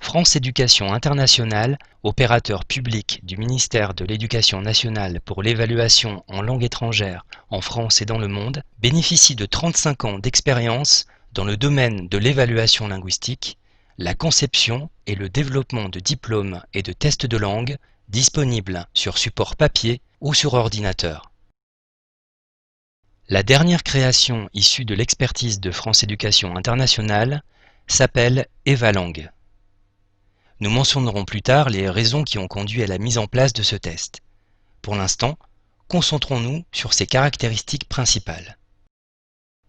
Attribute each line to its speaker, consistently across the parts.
Speaker 1: France Éducation Internationale, opérateur public du ministère de l'Éducation nationale pour l'évaluation en langue étrangère en France et dans le monde, bénéficie de 35 ans d'expérience dans le domaine de l'évaluation linguistique, la conception et le développement de diplômes et de tests de langue disponibles sur support papier ou sur ordinateur. La dernière création issue de l'expertise de France Éducation Internationale s'appelle Evalang. Nous mentionnerons plus tard les raisons qui ont conduit à la mise en place de ce test. Pour l'instant, concentrons-nous sur ses caractéristiques principales.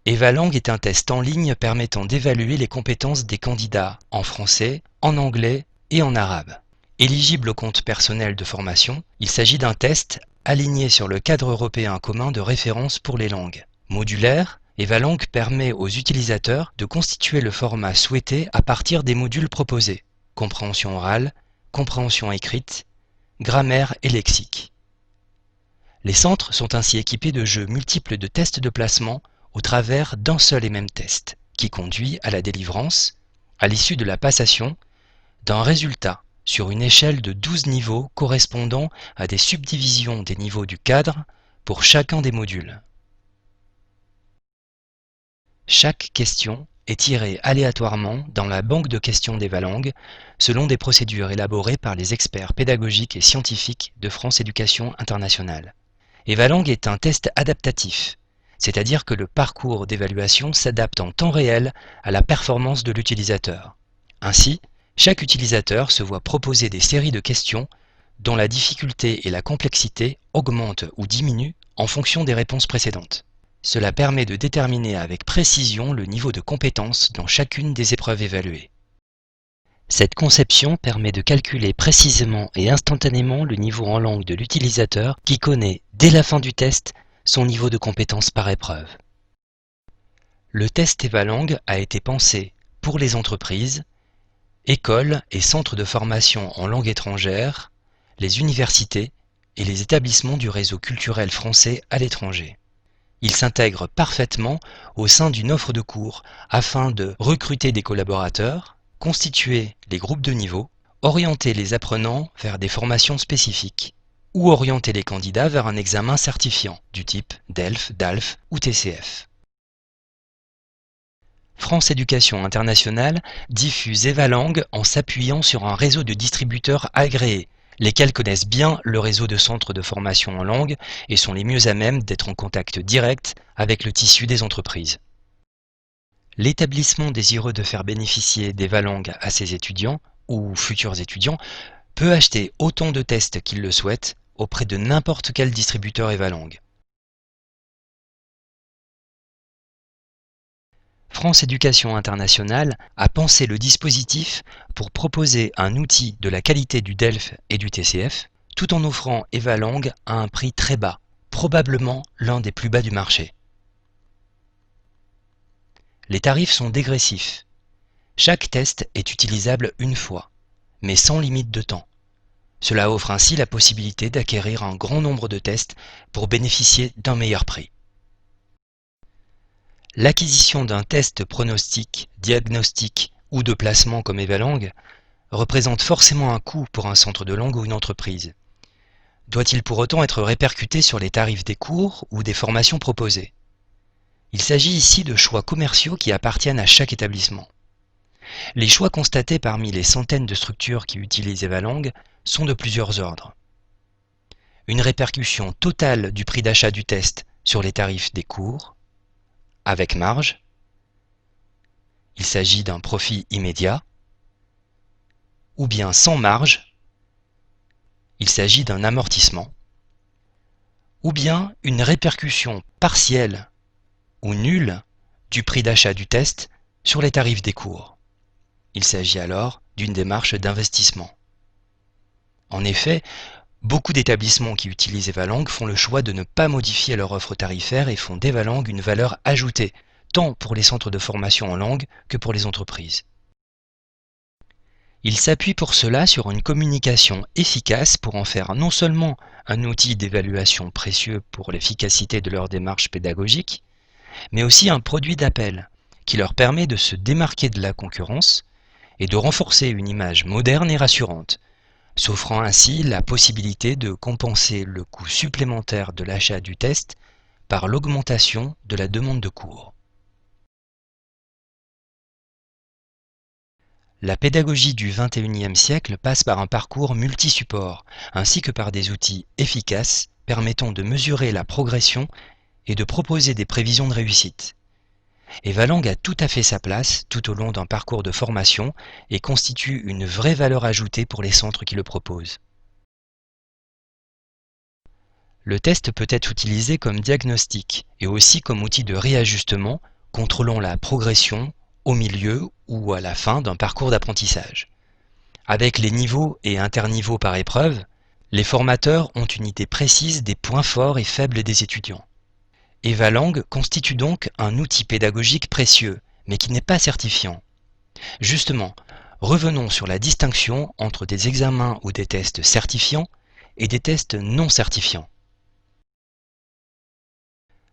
Speaker 1: Evalang est un test en ligne permettant d'évaluer les compétences des candidats en français, en anglais et en arabe. Éligible au compte personnel de formation, il s'agit d'un test aligné sur le cadre européen commun de référence pour les langues. Modulaire, Evalang permet aux utilisateurs de constituer le format souhaité à partir des modules proposés: compréhension orale, compréhension écrite, grammaire et lexique. Les centres sont ainsi équipés de jeux multiples de tests de placement au travers d'un seul et même test, qui conduit à la délivrance, à l'issue de la passation, d'un résultat sur une échelle de 12 niveaux correspondant à des subdivisions des niveaux du cadre pour chacun des modules. Chaque question est tirée aléatoirement dans la banque de questions d'Evalang selon des procédures élaborées par les experts pédagogiques et scientifiques de France Éducation Internationale. Evalang est un test adaptatif, c'est-à-dire que le parcours d'évaluation s'adapte en temps réel à la performance de l'utilisateur. Ainsi, chaque utilisateur se voit proposer des séries de questions dont la difficulté et la complexité augmentent ou diminuent en fonction des réponses précédentes. Cela permet de déterminer avec précision le niveau de compétence dans chacune des épreuves évaluées. Cette conception permet de calculer précisément et instantanément le niveau en langue de l'utilisateur qui connaît, dès la fin du test, son niveau de compétence par épreuve. Le test Evalang a été pensé pour les entreprises, écoles et centres de formation en langue étrangère, les universités et les établissements du réseau culturel français à l'étranger. Il s'intègre parfaitement au sein d'une offre de cours afin de recruter des collaborateurs, constituer les groupes de niveau, orienter les apprenants vers des formations spécifiques ou orienter les candidats vers un examen certifiant du type DELF, DALF ou TCF. France Éducation Internationale diffuse Evalang en s'appuyant sur un réseau de distributeurs agréés, lesquels connaissent bien le réseau de centres de formation en langue et sont les mieux à même d'être en contact direct avec le tissu des entreprises. L'établissement désireux de faire bénéficier d'Evalang à ses étudiants ou futurs étudiants peut acheter autant de tests qu'il le souhaite auprès de n'importe quel distributeur Evalang. France Éducation Internationale a pensé le dispositif pour proposer un outil de la qualité du DELF et du TCF, tout en offrant Evalang à un prix très bas, probablement l'un des plus bas du marché. Les tarifs sont dégressifs. Chaque test est utilisable une fois, mais sans limite de temps. Cela offre ainsi la possibilité d'acquérir un grand nombre de tests pour bénéficier d'un meilleur prix. L'acquisition d'un test pronostic, diagnostic ou de placement comme Evalang représente forcément un coût pour un centre de langue ou une entreprise. Doit-il pour autant être répercuté sur les tarifs des cours ou des formations proposées? Il s'agit ici de choix commerciaux qui appartiennent à chaque établissement. Les choix constatés parmi les centaines de structures qui utilisent Evalang sont de plusieurs ordres. Une répercussion totale du prix d'achat du test sur les tarifs des cours, avec marge. Il s'agit d'un profit immédiat, ou bien sans marge. Il s'agit d'un amortissement, ou bien une répercussion partielle ou nulle du prix d'achat du test sur les tarifs des cours. Il s'agit alors d'une démarche d'investissement. En effet, beaucoup d'établissements qui utilisent Evalang font le choix de ne pas modifier leur offre tarifaire et font d'Evalang une valeur ajoutée, tant pour les centres de formation en langue que pour les entreprises. Ils s'appuient pour cela sur une communication efficace pour en faire non seulement un outil d'évaluation précieux pour l'efficacité de leur démarche pédagogique, mais aussi un produit d'appel qui leur permet de se démarquer de la concurrence et de renforcer une image moderne et rassurante, s'offrant ainsi la possibilité de compenser le coût supplémentaire de l'achat du test par l'augmentation de la demande de cours. La pédagogie du XXIe siècle passe par un parcours multi-support, ainsi que par des outils efficaces permettant de mesurer la progression et de proposer des prévisions de réussite. Evalang a tout à fait sa place tout au long d'un parcours de formation et constitue une vraie valeur ajoutée pour les centres qui le proposent. Le test peut être utilisé comme diagnostic et aussi comme outil de réajustement, contrôlant la progression au milieu ou à la fin d'un parcours d'apprentissage. Avec les niveaux et interniveaux par épreuve, les formateurs ont une idée précise des points forts et faibles des étudiants. Evalang constitue donc un outil pédagogique précieux, mais qui n'est pas certifiant. Justement, revenons sur la distinction entre des examens ou des tests certifiants et des tests non certifiants.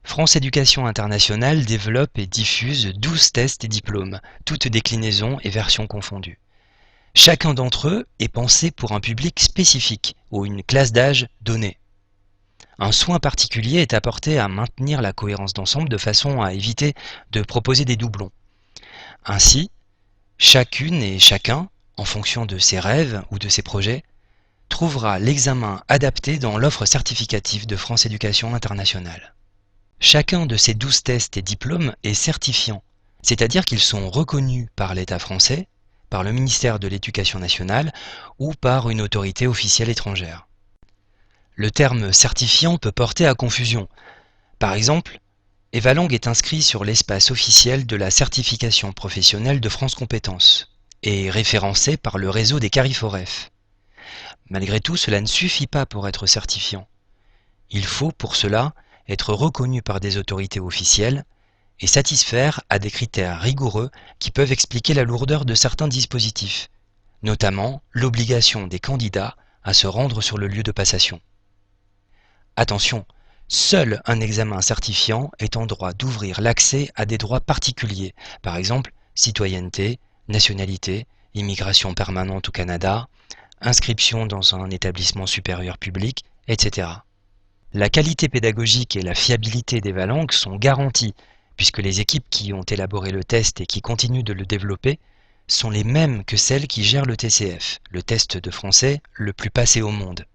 Speaker 1: France Éducation Internationale développe et diffuse 12 tests et diplômes, toutes déclinaisons et versions confondues. Chacun d'entre eux est pensé pour un public spécifique ou une classe d'âge donnée. Un soin particulier est apporté à maintenir la cohérence d'ensemble de façon à éviter de proposer des doublons. Ainsi, chacune et chacun, en fonction de ses rêves ou de ses projets, trouvera l'examen adapté dans l'offre certificative de France Éducation Internationale. Chacun de ces 12 tests et diplômes est certifiant, c'est-à-dire qu'ils sont reconnus par l'État français, par le ministère de l'Éducation nationale ou par une autorité officielle étrangère. Le terme certifiant peut porter à confusion. Par exemple, Evalang est inscrit sur l'espace officiel de la certification professionnelle de France Compétences et référencé par le réseau des Cariforef. Malgré tout, cela ne suffit pas pour être certifiant. Il faut pour cela être reconnu par des autorités officielles et satisfaire à des critères rigoureux qui peuvent expliquer la lourdeur de certains dispositifs, notamment l'obligation des candidats à se rendre sur le lieu de passation. Attention, seul un examen certifiant est en droit d'ouvrir l'accès à des droits particuliers, par exemple citoyenneté, nationalité, immigration permanente au Canada, inscription dans un établissement supérieur public, etc. La qualité pédagogique et la fiabilité d'Evalang sont garanties, puisque les équipes qui ont élaboré le test et qui continuent de le développer sont les mêmes que celles qui gèrent le TCF, le test de français le plus passé au monde.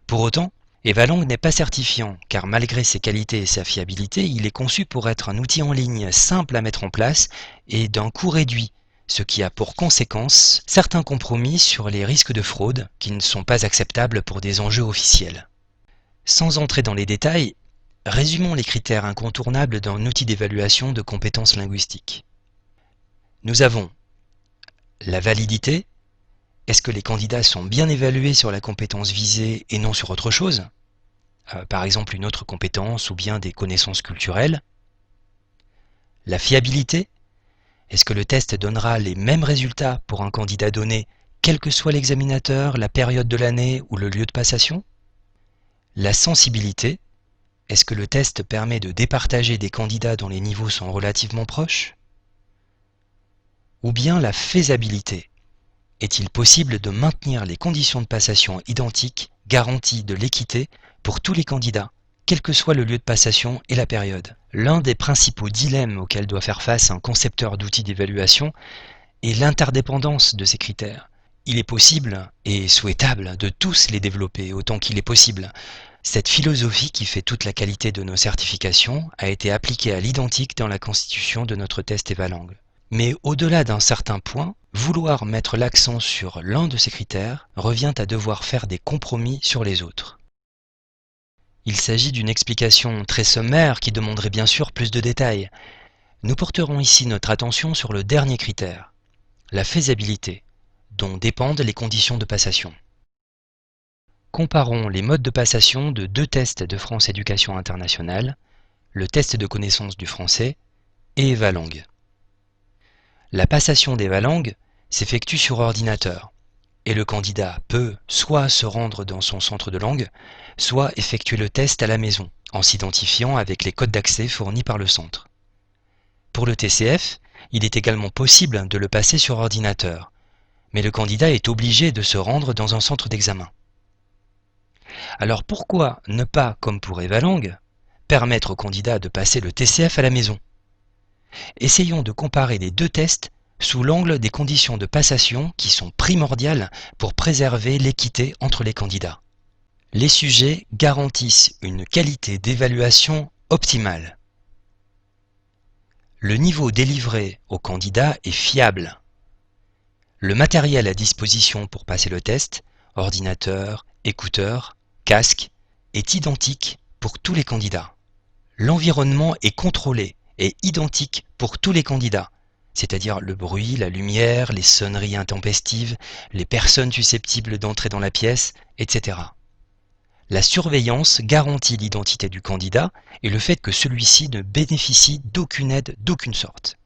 Speaker 1: Pour autant, Evalang n'est pas certifiant, car malgré ses qualités et sa fiabilité, il est conçu pour être un outil en ligne simple à mettre en place et d'un coût réduit, ce qui a pour conséquence certains compromis sur les risques de fraude qui ne sont pas acceptables pour des enjeux officiels. Sans entrer dans les détails, résumons les critères incontournables d'un outil d'évaluation de compétences linguistiques. Nous avons la validité. Est-ce que les candidats sont bien évalués sur la compétence visée et non sur autre chose ? Par exemple une autre compétence ou bien des connaissances culturelles. La fiabilité. Est-ce que le test donnera les mêmes résultats pour un candidat donné, quel que soit l'examinateur, la période de l'année ou le lieu de passation ? La sensibilité. Est-ce que le test permet de départager des candidats dont les niveaux sont relativement proches ? Ou bien la faisabilité. Est-il possible de maintenir les conditions de passation identiques, garanties de l'équité pour tous les candidats, quel que soit le lieu de passation et la période ? L'un des principaux dilemmes auxquels doit faire face un concepteur d'outils d'évaluation est l'interdépendance de ces critères. Il est possible et souhaitable de tous les développer autant qu'il est possible. Cette philosophie qui fait toute la qualité de nos certifications a été appliquée à l'identique dans la constitution de notre test Evalang. Mais au-delà d'un certain point, vouloir mettre l'accent sur l'un de ces critères revient à devoir faire des compromis sur les autres. Il s'agit d'une explication très sommaire qui demanderait bien sûr plus de détails. Nous porterons ici notre attention sur le dernier critère, la faisabilité, dont dépendent les conditions de passation. Comparons les modes de passation de deux tests de France Éducation Internationale, le test de connaissance du français et Evalang. La passation d'Evalang s'effectue sur ordinateur et le candidat peut soit se rendre dans son centre de langue, soit effectuer le test à la maison en s'identifiant avec les codes d'accès fournis par le centre. Pour le TCF, il est également possible de le passer sur ordinateur, mais le candidat est obligé de se rendre dans un centre d'examen. Alors pourquoi ne pas, comme pour Evalang, permettre au candidat de passer le TCF à la maison? Essayons de comparer les deux tests sous l'angle des conditions de passation qui sont primordiales pour préserver l'équité entre les candidats. Les sujets garantissent une qualité d'évaluation optimale. Le niveau délivré au candidat est fiable. Le matériel à disposition pour passer le test, ordinateur, écouteurs, casque, est identique pour tous les candidats. L'environnement est contrôlé et identique pour tous les candidats, c'est-à-dire le bruit, la lumière, les sonneries intempestives, les personnes susceptibles d'entrer dans la pièce, etc. La surveillance garantit l'identité du candidat et le fait que celui-ci ne bénéficie d'aucune aide d'aucune sorte.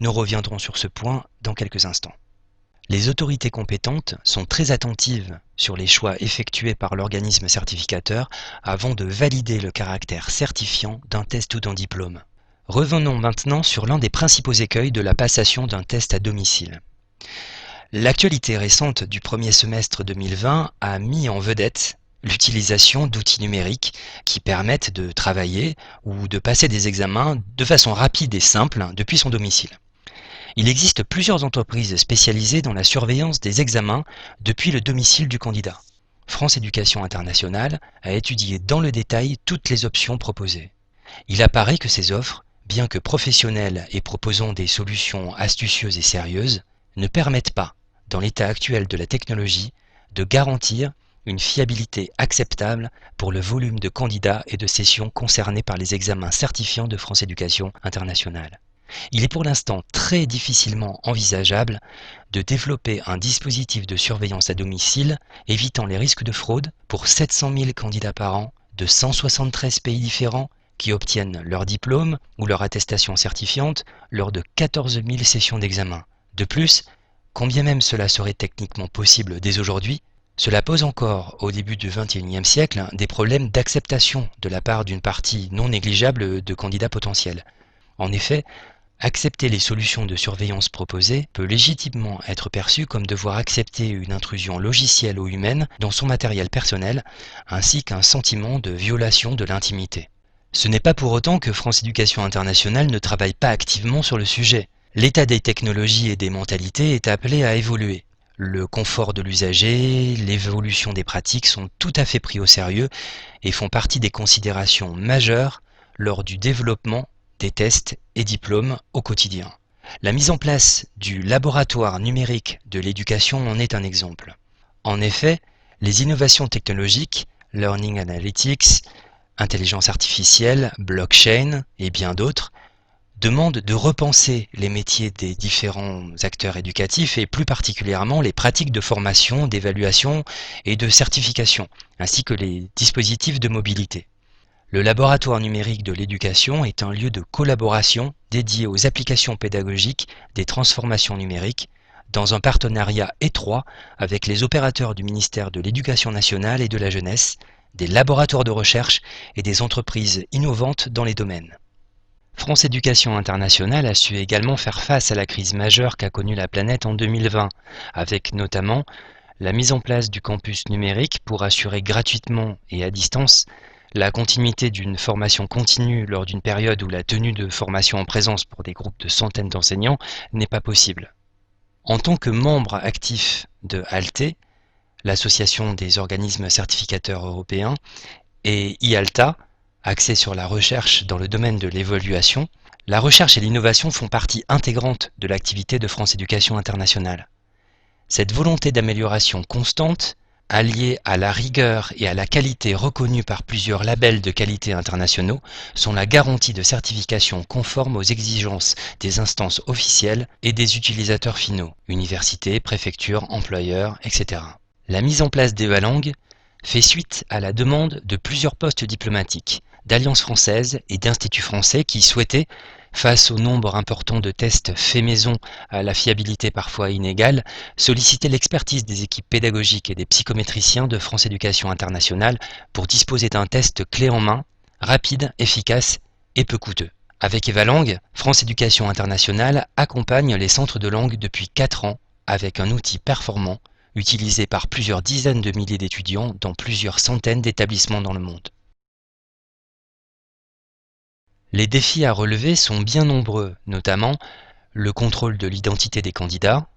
Speaker 1: Nous reviendrons sur ce point dans quelques instants. Les autorités compétentes sont très attentives sur les choix effectués par l'organisme certificateur avant de valider le caractère certifiant d'un test ou d'un diplôme. Revenons maintenant sur l'un des principaux écueils de la passation d'un test à domicile. L'actualité récente du premier semestre 2020 a mis en vedette l'utilisation d'outils numériques qui permettent de travailler ou de passer des examens de façon rapide et simple depuis son domicile. Il existe plusieurs entreprises spécialisées dans la surveillance des examens depuis le domicile du candidat. France Éducation Internationale a étudié dans le détail toutes les options proposées. Il apparaît que ces offres, bien que professionnelles et proposant des solutions astucieuses et sérieuses, ne permettent pas, dans l'état actuel de la technologie, de garantir une fiabilité acceptable pour le volume de candidats et de sessions concernés par les examens certifiants de France Éducation Internationale. Il est pour l'instant très difficilement envisageable de développer un dispositif de surveillance à domicile évitant les risques de fraude pour 700 000 candidats par an de 173 pays différents qui obtiennent leur diplôme ou leur attestation certifiante lors de 14 000 sessions d'examen. De plus, quand bien même cela serait techniquement possible dès aujourd'hui, cela pose encore, au début du XXIe siècle, des problèmes d'acceptation de la part d'une partie non négligeable de candidats potentiels. En effet, accepter les solutions de surveillance proposées peut légitimement être perçu comme devoir accepter une intrusion logicielle ou humaine dans son matériel personnel, ainsi qu'un sentiment de violation de l'intimité. Ce n'est pas pour autant que France Éducation Internationale ne travaille pas activement sur le sujet. L'état des technologies et des mentalités est appelé à évoluer. Le confort de l'usager, l'évolution des pratiques sont tout à fait pris au sérieux et font partie des considérations majeures lors du développement des tests et diplômes au quotidien. La mise en place du laboratoire numérique de l'éducation en est un exemple. En effet, les innovations technologiques, learning analytics, intelligence artificielle, blockchain et bien d'autres, demandent de repenser les métiers des différents acteurs éducatifs et plus particulièrement les pratiques de formation, d'évaluation et de certification, ainsi que les dispositifs de mobilité. Le laboratoire numérique de l'éducation est un lieu de collaboration dédié aux applications pédagogiques des transformations numériques, dans un partenariat étroit avec les opérateurs du ministère de l'Éducation nationale et de la jeunesse, des laboratoires de recherche et des entreprises innovantes dans les domaines. France Éducation Internationale a su également faire face à la crise majeure qu'a connue la planète en 2020, avec notamment la mise en place du campus numérique pour assurer gratuitement et à distance la continuité d'une formation continue lors d'une période où la tenue de formation en présence pour des groupes de centaines d'enseignants n'est pas possible. En tant que membre actif de ALTE, l'association des organismes certificateurs européens, et IALTA, axée sur la recherche dans le domaine de l'évaluation, la recherche et l'innovation font partie intégrante de l'activité de France Éducation Internationale. Cette volonté d'amélioration constante, alliés à la rigueur et à la qualité reconnue par plusieurs labels de qualité internationaux, sont la garantie de certification conforme aux exigences des instances officielles et des utilisateurs finaux, universités, préfectures, employeurs, etc. La mise en place d'Evalang fait suite à la demande de plusieurs postes diplomatiques, d'alliances françaises et d'instituts français qui souhaitaient, face au nombre important de tests faits maison à la fiabilité parfois inégale, solliciter l'expertise des équipes pédagogiques et des psychométriciens de France Éducation Internationale pour disposer d'un test clé en main, rapide, efficace et peu coûteux. Avec Evalang, France Éducation Internationale accompagne les centres de langue depuis 4 ans avec un outil performant utilisé par plusieurs dizaines de milliers d'étudiants dans plusieurs centaines d'établissements dans le monde. Les défis à relever sont bien nombreux, notamment le contrôle de l'identité des candidats,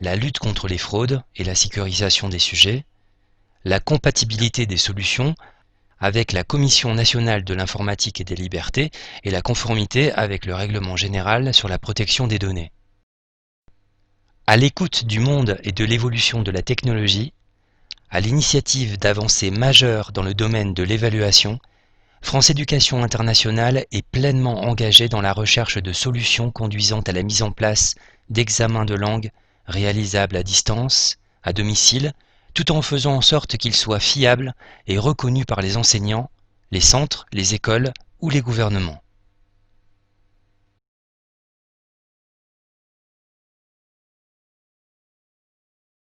Speaker 1: la lutte contre les fraudes et la sécurisation des sujets, la compatibilité des solutions avec la Commission nationale de l'informatique et des libertés et la conformité avec le règlement général sur la protection des données. À l'écoute du monde et de l'évolution de la technologie, à l'initiative d'avancées majeures dans le domaine de l'évaluation, France Éducation Internationale est pleinement engagée dans la recherche de solutions conduisant à la mise en place d'examens de langue réalisables à distance, à domicile, tout en faisant en sorte qu'ils soient fiables et reconnus par les enseignants, les centres, les écoles ou les gouvernements.